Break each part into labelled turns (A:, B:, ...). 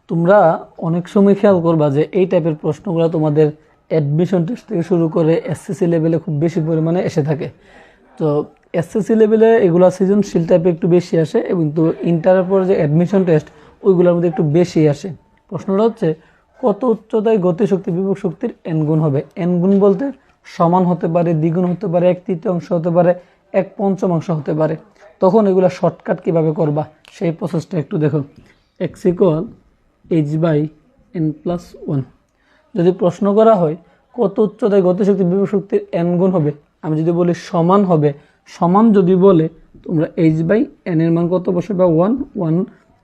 A: তোমরা অনেক সময় খেয়াল করবা যে এই টাইপের প্রশ্নগুলো তোমাদের অ্যাডমিশন টেস্ট থেকে শুরু করে এসএসসি লেভেলে খুব বেশি পরিমাণে এসে থাকে। তো এসএসসি লেভেলে এগুলো সৃজনশীল টাইপে একটু বেশি আসে, এবং তো ইন্টারের পরে যে অ্যাডমিশন টেস্ট ওইগুলোর মধ্যে একটু বেশি আসে। প্রশ্নটা হচ্ছে কত উচ্চতায় গতিশক্তি বিভব শক্তির এন গুণ হবে। এন গুণ বলতে সমান হতে পারে, দ্বিগুণ হতে পারে, 1/3 হতে পারে, 1/5 হতে পারে। তখন এগুলো শর্টকাট কিভাবে করবা সেই প্রসেসটা একটু দেখো। X equal h/n+1। যদি প্রশ্ন করা হয় কত উচ্চতায় গতিশক্তি বিভব শক্তির এন গুণ হবে, আমি যদি বলি সমান হবে, সমান যদি বলে তোমরা h/n এর মান কত বসাবে? 1,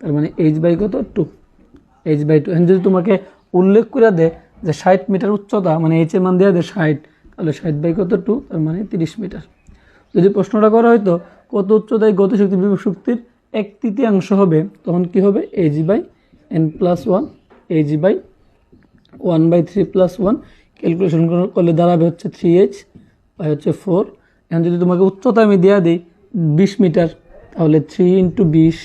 A: তার মানে h/কত 2, h/2। এখন যদি তোমাকে উল্লেখ করে দেয় যে 60 মিটার উচ্চতা, মানে h এর মান দেওয়া দেয় 60, তাহলে 60/কত 2, তার মানে 30 মিটার। যদি প্রশ্নটা করা হয়তো কত উচ্চতায় গতিশক্তি বিভব শক্তির 1/3 হবে, তখন কি হবে? h/n+1, h/1/3+1 ক্যালকুলেশন করলে দাঁড়াবে হচ্ছে 3h বা হচ্ছে 4। এখন যদি তোমাকে উচ্চতা আমি দেওয়া দিই 20 মিটার, তাহলে 3 × 20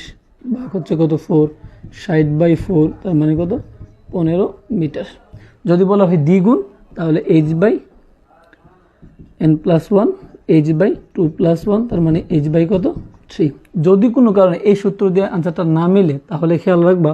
A: ভাগ হচ্ছে কত? 4, 60/4, তার মানে কত? 15 মিটার। যদি বলা হয় দ্বিগুণ, তাহলে h/n+1, h/2+1, তার মানে h/কত 3। যদি কোনো কারণে এই সূত্র দিয়ে আনসারটা না মিলে, তাহলে খেয়াল রাখবা